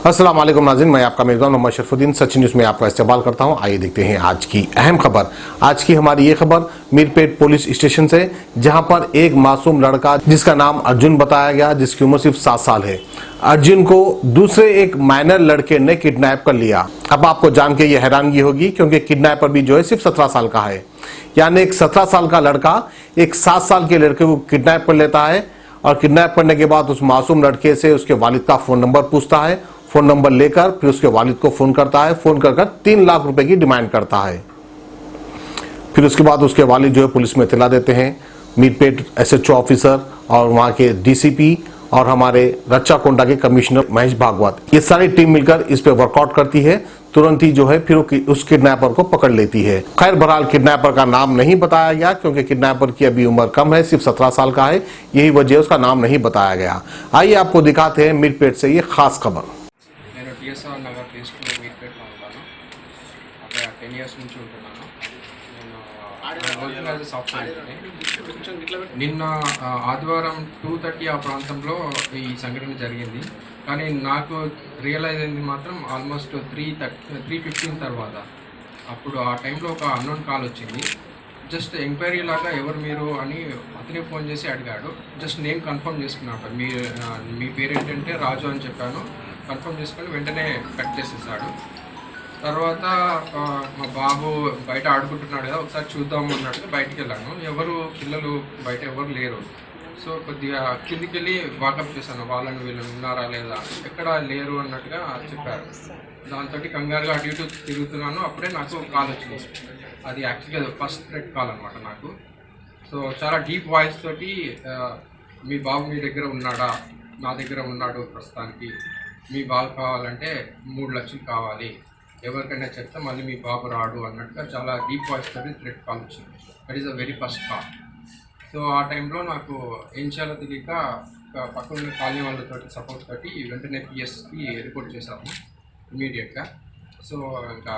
अस्सलाम वालेकुम नाज़रीन, मैं आपका मेज़बान मोहम्मद शरफुद्दीन सचिन न्यूज़ में आपका इस्तेमाल करता हूं। आइए देखते हैं आज की अहम खबर। आज की हमारी ये खबर मीरपेट पुलिस स्टेशन से, जहां पर एक मासूम लड़का जिसका नाम अर्जुन बताया गया, जिसकी उम्र सिर्फ 7 साल है, अर्जुन को दूसरे एक माइनर लड़के ने किडनैप कर लिया। अब आपको जान के ये हैरानगी होगी क्योंकि किडनैपर भी जो है सिर्फ 17 साल का है। यानी एक 17 साल का लड़का एक 7 साल के लड़के को किडनैप कर लेता है और किडनैप करने के बाद उस मासूम लड़के से उसके वालिद का फोन नंबर पूछता है। फोन नंबर लेकर फिर उसके वालिद को फोन करता है। फोन कर 3 लाख रुपए की डिमांड करता है। फिर उसके बाद उसके वालिद जो है पुलिस में इत्तला देते हैं। मीरपेट एसएचओ ऑफिसर और वहां के डीसीपी और हमारे रच्चा कोंडा के कमिश्नर महेश भागवत, ये सारी टीम मिलकर इस पे वर्कआउट करती है। तुरंत ही जो है फिर उस किडनैपर को पकड़ लेती है। खैर बहरहाल किडनैपर का नाम नहीं बताया गया क्योंकि किडनैपर की अभी उम्र कम है, सिर्फ 17 साल का है, यही वजह उसका नाम नहीं बताया गया। आइए आपको दिखाते हैं मीरपेट से ये खास खबर। टीएसआर नगर లిస్ట్లో మీట్పేట్లో ఉంటాను. అక్కడ 10 ఇయర్స్ నుంచి ఉంటున్నాను. నేను working as a software engineer. నిన్న ఆదివారం 2:30 ఆ ప్రాంతంలో ఈ సంఘటన జరిగింది. కానీ నాకు రియలైజ్ అయింది మాత్రం ఆల్మోస్ట్ 3:15 తర్వాత. అప్పుడు ఆ టైంలో ఒక అన్నోన్ కాల్ వచ్చింది. జస్ట్ ఎంక్వైరీ లాగా ఎవరు మీరు అని అతనే ఫోన్ చేసి అడిగాడు. జస్ట్ నేమ్ కన్ఫర్మ్ చేసుకున్నాడు. మీ పేరు ఏంటంటే రాజు అని చెప్పాను. కన్ఫర్మ్ చేసుకొని వెంటనే కట్ చేసేసాడు. తర్వాత మా బాబు బయట ఆడుకుంటున్నాడు కదా, ఒకసారి చూద్దాము అన్నట్టుగా బయటికి వెళ్ళాను. ఎవరు పిల్లలు బయట ఎవరు లేరు. సో కొద్దిగా కిందికి వెళ్ళి వాకప్ చేశాను, వాళ్ళని వీళ్ళని ఉన్నారా లేదా, ఎక్కడ లేరు అన్నట్టుగా చెప్పారు. దాంతో కంగారుగా అటు ఇటు తిరుగుతున్నాను. అప్పుడే నాకు కాల్ వచ్చింది. అది యాక్చువల్గా ఫస్ట్ థ్రెట్ కాల్ అనమాట నాకు. సో చాలా డీప్ వాయిస్ తోటి మీ బాబు మీ దగ్గర ఉన్నాడా, నా దగ్గర ఉన్నాడు ప్రస్తుతానికి, మీ బాబు కావాలంటే 3 లక్షలు కావాలి, ఎవరికైనా చెప్తే మళ్ళీ మీ బాబు రాడు అన్నట్టుగా చాలా డీప్ వాయిస్ తోటి థ్రెట్ కాల్ వచ్చింది. That is a very first call. So ఆ టైంలో నాకు ఏం చేయాలో తెలియక పక్కన కాలనీ వాళ్ళతో సపోర్ట్ తోటి వెంటనే పిఎస్కి రిపోర్ట్ చేశాము ఇమీడియట్గా. సో ఇంకా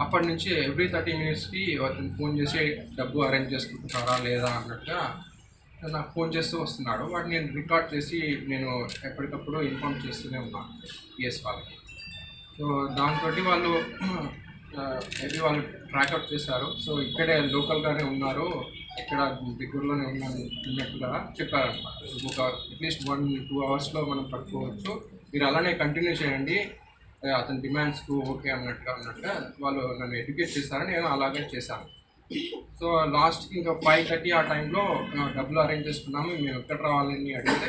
అప్పటి నుంచి ఎవ్రీ 30 మినిట్స్కి అతను ఫోన్ చేసి డబ్బు అరేంజ్ చేసుకుంటున్నారా లేదా అన్నట్టుగా నాకు ఫోన్ చేస్తూ వస్తున్నాడు. వాటిని నేను రికార్డ్ చేసి నేను ఎప్పటికప్పుడు ఇన్ఫార్మ్ చేస్తూనే ఉన్నాను పిఎస్ వాళ్ళకి. సో దాంతో వాళ్ళు మేబీ వాళ్ళు ట్రాక్అవుట్ చేశారు. సో ఇక్కడే లోకల్గానే ఉన్నారు, ఇక్కడ దగ్గరలోనే ఉన్నట్టుగా చెప్పారనమాట. ఒక అట్లీస్ట్ 1-2 అవర్స్లో మనం పట్టుకోవచ్చు, మీరు అలానే కంటిన్యూ చేయండి, అతని డిమాండ్స్కు ఓకే అన్నట్టుగా వాళ్ళు నన్ను ఎడ్యుకేట్ చేశారని నేను అలాగే చేశాను. సో లాస్ట్కి ఇంకా 5:30 ఆ టైంలో డబ్బులు అరేంజ్ చేసుకున్నాము. మేము ఎక్కడ రావాలని అడిగితే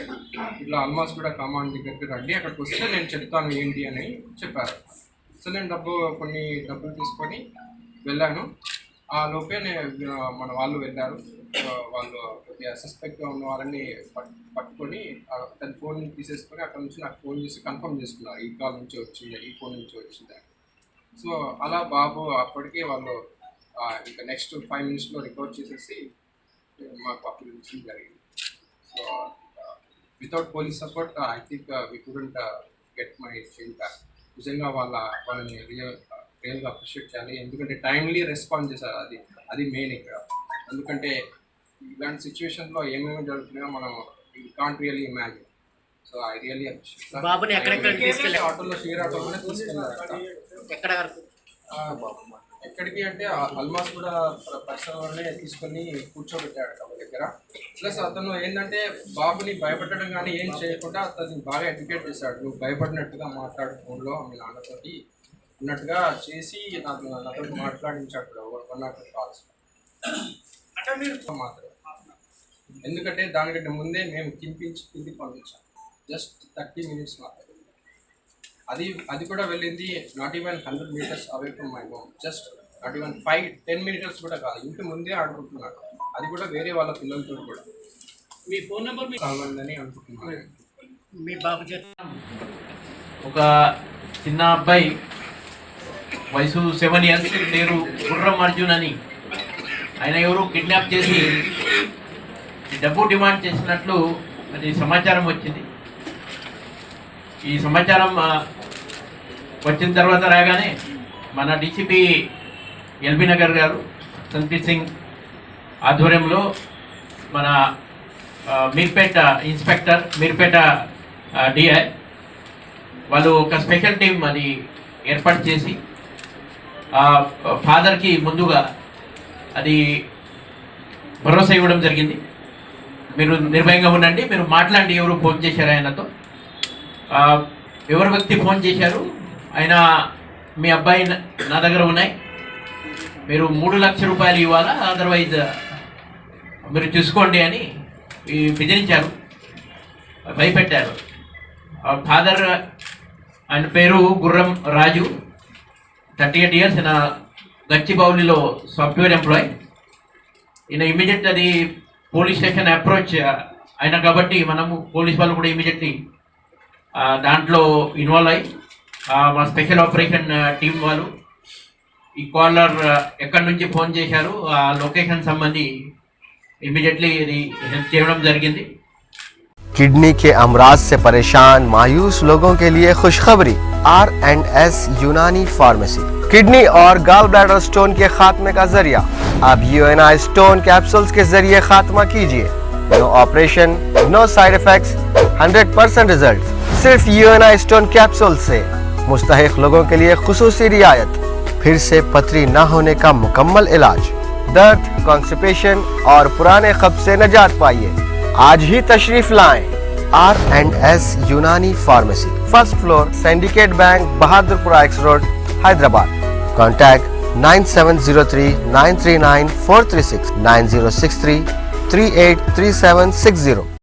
ఇట్లా ఆల్మోస్ట్ కూడా కమాండ్ దగ్గరికి రండి, అక్కడికి వస్తే నేను చెప్తాను ఏంటి అని చెప్పారు. సో నేను కొన్ని డబ్బులు తీసుకొని వెళ్ళాను. ఆ లోపే మన వాళ్ళు వెళ్ళారు. వాళ్ళు కొద్దిగా సస్పెక్ట్గా ఉన్న వాళ్ళని పట్టుకొని తన ఫోన్ తీసేసుకొని అక్కడ నుంచి నాకు ఫోన్ చేసి కన్ఫర్మ్ చేసుకున్నారు, ఈ కాల్ నుంచి వచ్చింది, ఈ ఫోన్ నుంచి వచ్చింది. సో అలా బాబు అప్పటికే వాళ్ళు ఇంకా నెక్స్ట్ 5 మినిట్స్లో రికవర్ చేసేసి మాకు అప్లికేషన్ జరిగింది. So without police support I think we couldn't get my child back. నిజంగా వాళ్ళని రియల్గా అప్రిషియేట్ చేయాలి, ఎందుకంటే టైమ్లీ రెస్పాండ్ చేశారు. అది మెయిన్ ఇక్కడ. ఎందుకంటే ఇలాంటి సిచ్యువేషన్లో ఏమేమి జరుగుతున్నాయో మనం can't really imagine. So I really appreciate. బాబుని ఎక్కడెక్కడ ఆటోలో షేర్ ఆటోలోనే తీసుకెళ్ళారు. ఎక్కడికి అంటే ఆల్మోస్ట్ కూడా పరిసరాలనే తీసుకొని కూర్చోబెట్టాడు తమ దగ్గర. ప్లస్ అతను ఏంటంటే బాబుని భయపెట్టడం కానీ ఏం చేయకుండా అతన్ని బాగా ఎడ్యుకేట్ చేశాడు. నువ్వు భయపడినట్టుగా మాట్లాడు, ఫోన్లో మీ నాన్నతోటి ఉన్నట్టుగా చేసి నాతో మాట్లాడించాడు 1 కాల్స్ మాత్రం. ఎందుకంటే దానికంటే ముందే మేము కిందికి పంపించాం. జస్ట్ 30 మినిట్స్ మాత్రమే. అది కూడా వెళ్ళింది not even 100 meters away from my home. Just not even 5-10 meters కూడా కాదు, ఇంటి ముందే ఆడుకుంటున్నాడు. అది కూడా వేరే వాళ్ళ పిల్లలతో కూడా. మీ ఫోన్ నెంబర్ కావాలని అనుకుంటున్నాను. మీ బాబు ఒక చిన్న అబ్బాయి వయసు 7 ఇయర్స్, పేరు గుర్రం అర్జున్ అని, ఆయన ఎవరు కిడ్నాప్ చేసి డబ్బు డిమాండ్ చేసినట్లు అది సమాచారం వచ్చింది. ఈ సమాచారం వచ్చిన తర్వాత రాగానే మన డీసీపీ ఎల్బీ నగర్ గారు సంతీప్ సింగ్ ఆధ్వర్యంలో మన మీర్పేట ఇన్స్పెక్టర్, మీర్పేట డిఐ వాళ్ళు ఒక స్పెషల్ టీం అది ఏర్పాటు చేసి ఫాదర్కి ముందుగా అది భరోసా ఇవ్వడం జరిగింది. మీరు నిర్భయంగా ఉండండి, మీరు మాట్లాడి ఎవరు ఫోన్ చేశారు ఆయనతో, ఎవరు వ్యక్తి ఫోన్ చేశారు, ఆయన మీ అబ్బాయి నా దగ్గర ఉన్నాయి, మీరు 3 లక్షల రూపాయలు ఇవ్వాలా, అదర్వైజ్ మీరు చూసుకోండి అని బెదిరించారు, భయపెట్టారు. ఫాదర్ ఆయన పేరు గుర్రం రాజు, 38 ఇయర్స్, ఈయన గచ్చిబౌలిలో సాఫ్ట్వేర్ ఎంప్లాయ్. ఈయన ఇమీడియట్ అది పోలీస్ స్టేషన్ అప్రోచ్ అయినా కాబట్టి మనము పోలీస్ వాళ్ళు కూడా ఇమీడియట్లీ దాంట్లో ఇన్వాల్వ్ అయ్యి మా స్పెషల్ ఆపరేషన్ టీం వాళ్ళు ఈ కాలర్ ఎక్కడి నుంచి ఫోన్ చేశారు ఆ లొకేషన్ సంబంధి ఇమీడియట్లీ ఇది హెల్ప్ చేయడం జరిగింది. किडनी के अमराज से परेशान मायूस लोगों के लिए खुशखबरी, R&S यूनानी फार्मेसी किडनी और गॉल ब्लैडर स्टोन के खात्मे का जरिया। अब UNI स्टोन कैप्सूल्स के जरिए खात्मा कीजिए। No operation, no side effects, 100% result. सिर्फ UNI स्टोन कैप्सूल से मुस्तहिक लोगों के लिए खुसूसी रियायत, फिर से पथरी न होने का मुकम्मल इलाज, दर्द, कॉन्स्टिपेशन और पुराने कब्ज से निजात पाइए। आज ही तशरीफ लाएं। R&S यूनानी pharmacy, first floor, syndicate bank, Bahadurpura x road, Hyderabad. Contact 9703 939 436 9063 383760।